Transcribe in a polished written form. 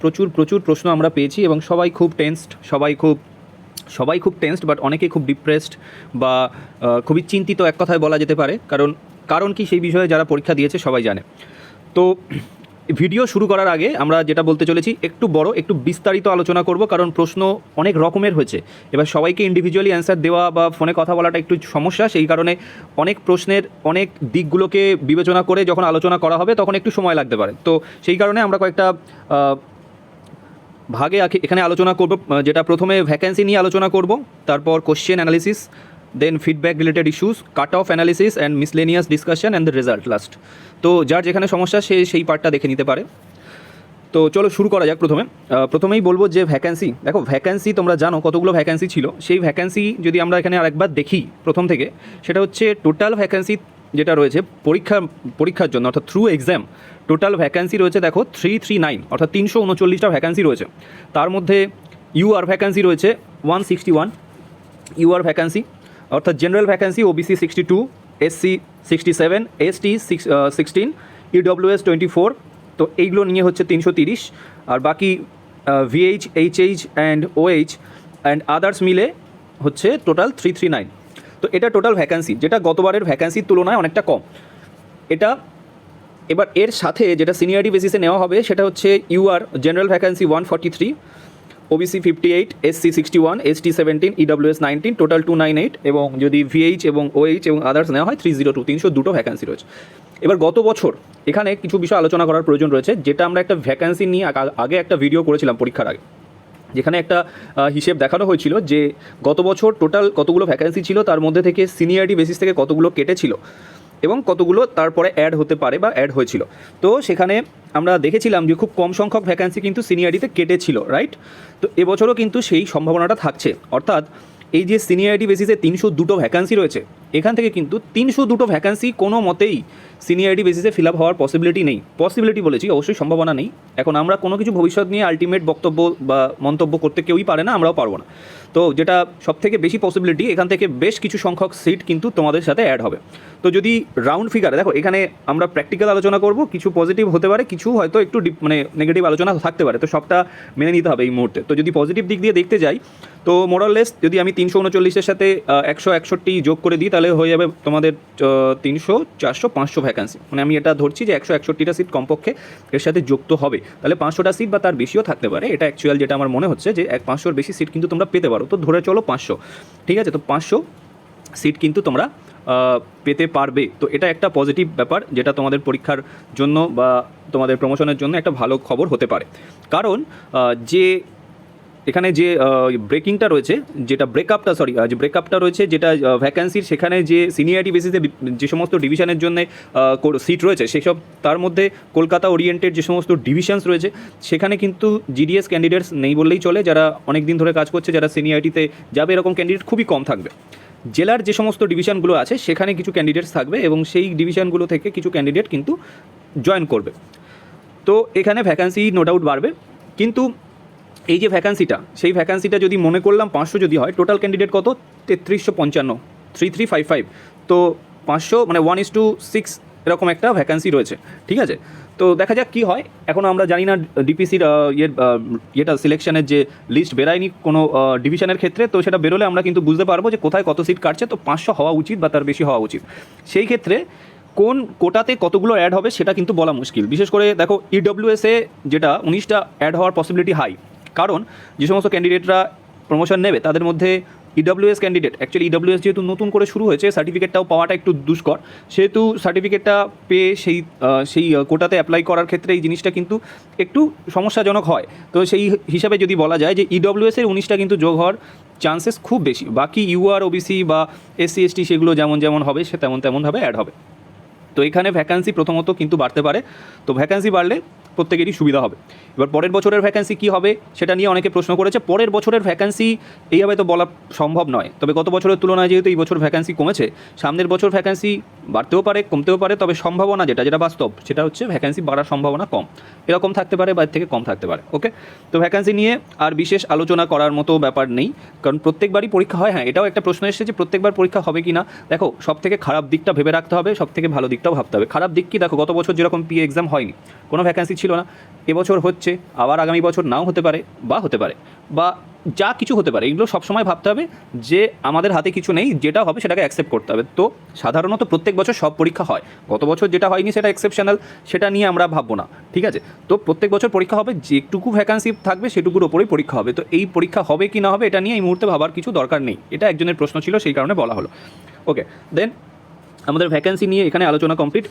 প্রচুর প্রচুর প্রশ্ন আমরা পেয়েছি এবং সবাই খুব খুব টেন্সড, বাট অনেকেই খুব ডিপ্রেসড বা খুবই চিন্তিত এক কথায় বলা যেতে পারে। কারণ কি সেই বিষয়ে যারা পরীক্ষা দিয়েছে সবাই জানে। তো ভিডিও শুরু করার আগে আমরা যেটা বলতে চলেছি একটু বিস্তারিত আলোচনা করব, কারণ প্রশ্ন অনেক রকমের হয়েছে। এবার সবাইকে ইন্ডিভিজুয়ালি অ্যান্সার দেওয়া বা ফোনে কথা বলাটা একটু সমস্যা, সেই কারণে অনেক প্রশ্নের অনেক দিকগুলোকে বিবেচনা করে যখন আলোচনা করা হবে তখন একটু সময় লাগতে পারে। তো সেই কারণে আমরা কয়েকটা ভাগে এখানে আলোচনা করব, যেটা প্রথমে ভ্যাকেন্সি নিয়ে আলোচনা করব, তারপর question analysis, then feedback related issues, cut off analysis and miscellaneous discussion and the result last. তো যার যেখানে সমস্যা সে সেই পার্টটা দেখে নিতে পারে। তো চলো শুরু করা যাক। প্রথমেই বলবো যে ভ্যাকেন্সি, দেখো ভ্যাকেন্সি তোমরা জানো কতগুলো ভ্যাকেন্সি ছিল। সেই ভ্যাকেন্সি যদি আমরা এখানে আরেকবার দেখি প্রথম থেকে, সেটা হচ্ছে টোটাল ভ্যাকেন্সি যেটা রয়েছে পরীক্ষার জন্য অর্থাৎ থ্রু এক্সাম, টোটাল ভ্যাকেন্সি রয়েছে দেখো 339, অর্থাৎ 339টা ভ্যাকেন্সি রয়েছে। তার মধ্যে ইউআর ভ্যাকেন্সি রয়েছে 161 ইউআর ভ্যাকেন্সি, অর্থাৎ general vacancy OBC 62, SC 67, ST 16, EWS 24। তো এইগুলো নিয়ে হচ্ছে 330, আর বাকি VH, HH and OH and others মিলে হচ্ছে টোটাল 339। তো এটা টোটাল ভ্যাকেন্সি, যেটা গতবারের ভ্যাকেন্সির তুলনায় অনেকটা কম। এটা এবার এর সাথে যেটা সিনিয়রিটি বেসিসে নেওয়া হবে সেটা হচ্ছে UR general vacancy 143, OBC 58, SC 61, ST 17, EWS 19, total 298, এবং যদি ভিএইচ এবং ওএইচ এবং আদার্স নেওয়া হয় 302, 302টো ভ্যাকেন্সি রয়েছে। এবার গত বছর এখানে কিছু বিষয় আলোচনা করার প্রয়োজন রয়েছে, যেটা আমরা একটা ভ্যাকেন্সি নিয়ে আগে একটা ভিডিও করেছিলাম পরীক্ষার আগে, যেখানে একটা হিসেব দেখানো হয়েছিল যে গত বছর টোটাল কতগুলো ভ্যাকেন্সি ছিল, তার মধ্যে থেকে সিনিয়রিটি বেসিস থেকে কতগুলো কেটেছিল এবং কতগুলো তারপরে অ্যাড হতে পারে বা অ্যাড হয়েছিল। তো সেখানে আমরা দেখেছিলাম যে খুব কম সংখ্যক ভ্যাকেন্সি কিন্তু সিনিয়রিটিতে কেটেছিল, রাইট? তো এবছরও কিন্তু সেই সম্ভাবনাটা থাকছে, অর্থাৎ এই যে সিনিয়রিটি বেসিসে 302টো ভ্যাকেন্সি রয়েছে, এখান থেকে কিন্তু 302টো ভ্যাকেন্সি কোনো মতেই সিনিয়রিটি বেসিসে ফিল আপ হওয়ার পসিবিলিটি বলেছি, অবশ্যই সম্ভাবনা নেই। এখন আমরা কোনো কিছু ভবিষ্যৎ নিয়ে আলটিমেট বক্তব্য বা মন্তব্য করতে কেউই পারে না, আমরাও পারবো না। তো যেটা সবথেকে বেশি পসিবিলিটি, এখান থেকে বেশ কিছু সংখ্যক সিট কিন্তু তোমাদের সাথে অ্যাড হবে। তো যদি রাউন্ড ফিগারে দেখো, এখানে আমরা প্র্যাকটিক্যাল আলোচনা করব, কিছু পজিটিভ হতে পারে, কিছু হয়তো একটু নেগেটিভ আলোচনা থাকতে পারে, তো সবটা মেনে নিতে হবে এই মুহূর্তে। তো যদি পজিটিভ দিক দিয়ে দেখতে যাই, তো মোরাললেস যদি আমি 339-এর সাথে 161 যোগ করে দিই, তাহলে হয়ে যাবে তোমাদের 300, 400, 500 ভ্যাকেন্সি। মানে আমি এটা ধরছি যে 161টা সিট কমপক্ষে এর সাথে যুক্ত হবে, তাহলে 500টা সিট বা তার বেশিও থাকতে পারে। এটা অ্যাকচুয়াল যেটা আমার মনে হচ্ছে যে 500-র বেশি সিট কিন্তু তোমরা পেতে পারো। তো ধরে চলো 500, ঠিক আছে? তো 500 সিট কিন্তু তোমরা পেতে পারবে। তো এটা একটা পজিটিভ ব্যাপার, যেটা তোমাদের পরীক্ষার জন্য বা তোমাদের প্রমোশনের জন্য একটা ভালো খবর হতে পারে। কারণ যে এখানে যে ব্রেকিংটা রয়েছে, যেটা ব্রেকআপটা রয়েছে, যেটা ভ্যাকেন্সির, সেখানে যে সিনিয়রিটি বেসিসে যে সমস্ত ডিভিশনের জন্য সিট রয়েছে, সেসব তার মধ্যে কলকাতা ওরিয়েন্টেড যে সমস্ত ডিভিশনস রয়েছে, সেখানে কিন্তু জিডিএস ক্যান্ডিডেটস নেই বললেই চলে। যারা অনেক দিন ধরে কাজ করছে, যারা সিনিয়রিটিতে যাবে, এরকম ক্যান্ডিডেট খুবই কম থাকবে। জেলার যে সমস্ত ডিভিশনগুলো আছে সেখানে কিছু ক্যান্ডিডেটস থাকবে এবং সেই ডিভিশনগুলো থেকে কিছু ক্যান্ডিডেট কিন্তু জয়েন করবে। তো এখানে ভ্যাকেন্সি নো ডাউট বাড়বে, কিন্তু এই যে ভ্যাকেন্সিটা, সেই ভ্যাকেন্সিটা যদি মনে করলাম 500 যদি হয়, টোটাল ক্যান্ডিডেট কত? 3355, 3355। তো 500 মানে 1:6 এরকম একটা ভ্যাকেন্সি রয়েছে, ঠিক আছে? তো দেখা যাক কী হয়। এখনও আমরা জানি না ডিপিসির ইয়েটা সিলেকশনের যে লিস্ট বেরায়নি কোনো ডিভিশনের ক্ষেত্রে, তো সেটা বেরোলে আমরা কিন্তু বুঝতে পারবো যে কোথায় কত সিট কাটছে। তো 500 হওয়া উচিত বা তার বেশি হওয়া উচিত। সেই ক্ষেত্রে কোন কোটাতে কতগুলো অ্যাড হবে সেটা কিন্তু বলা মুশকিল। বিশেষ করে দেখো ইডব্লিউএসে যেটা 19টা অ্যাড হওয়ার পসিবিলিটি হাই, কারণ যে সমস্ত ক্যান্ডিডেটরা প্রমোশন নেবে তাদের মধ্যে ইডব্লিউএস ক্যান্ডিডেট, অ্যাকচুয়ালি ইডব্লিউএস যেহেতু নতুন করে শুরু হয়েছে, সার্টিফিকেটটাও পাওয়াটা একটু দুষ্কর, সেহেতু সার্টিফিকেটটা পেয়ে সেই কোটাতে অ্যাপ্লাই করার ক্ষেত্রে এই জিনিসটা কিন্তু একটু সমস্যাজনক হয়। তো সেই হিসাবে যদি বলা যায় যে ইডব্লিউএসের 19টা কিন্তু যোগ হওয়ার চান্সেস খুব বেশি। বাকি ইউআর, ওবিসি বা এসসি, এসটি সেগুলো যেমন হবে সে তেমনভাবে অ্যাড হবে। তো এখানে ভ্যাকেন্সি প্রথমত কিন্তু বাড়তে পারে। তো ভ্যাকেন্সি বাড়লে প্রত্যেকেরই সুবিধা হবে। এবার পরের বছরের ভ্যাকেন্সি কী হবে সেটা নিয়ে অনেকে প্রশ্ন করেছে। পরের বছরের ভ্যাকেন্সি এইভাবে তো বলা সম্ভব নয়, তবে গত বছরের তুলনায় যেহেতু এই বছর ভ্যাকেন্সি কমেছে, সামনের বছর ভ্যাকেন্সি বাড়তেও পারে, কমতেও পারে। তবে সম্ভাবনা যেটা বাস্তব, সেটা হচ্ছে ভ্যাকেন্সি বাড়ার সম্ভাবনা কম। এরকম থাকতে পারে বা এর থেকে কম থাকতে পারে। ওকে, তো ভ্যাকেন্সি নিয়ে আর বিশেষ আলোচনা করার মতো ব্যাপার নেই, কারণ প্রত্যেকবারই পরীক্ষা হয়। হ্যাঁ, এটাও একটা প্রশ্ন এসেছে যে প্রত্যেকবার পরীক্ষা হবে কি না। দেখো, সব থেকে খারাপ দিকটা ভেবে রাখতে হবে, সব থেকে ভালো দিকটাও ভাবতে হবে। খারাপ দিক কি? দেখো, গত বছর যেরকম পিএ এক্সাম হয়নি, কোনো ভ্যাকেন্সি ছিল হচ্ছিল না, এবছর হচ্ছে, আবার আগামী বছর নাও হতে পারে বা যা কিছু হতে পারে। এগুলো সবসময় ভাবতে হবে যে আমাদের হাতে কিছু নেই, যেটা হবে সেটাকে অ্যাকসেপ্ট করতে হবে। তো সাধারণত প্রত্যেক বছর সব পরীক্ষা হয়, গত বছর যেটা হয়নি সেটা এক্সেপশনাল, সেটা নিয়ে আমরা ভাববো না, ঠিক আছে। তো প্রত্যেক বছর পরীক্ষা হবে, যেটুকু ভ্যাকান্সি থাকবে সেটুকুর ওপরেই পরীক্ষা হবে। তো এই পরীক্ষা হবে কি না হবে এটা নিয়ে এই মুহূর্তে ভাবার কিছু দরকার নেই, এটা একজনের প্রশ্ন ছিল সেই কারণে বলা হলো। ওকে, দেন আমাদের ভ্যাকান্সি নিয়ে এখানে আলোচনা কমপ্লিট।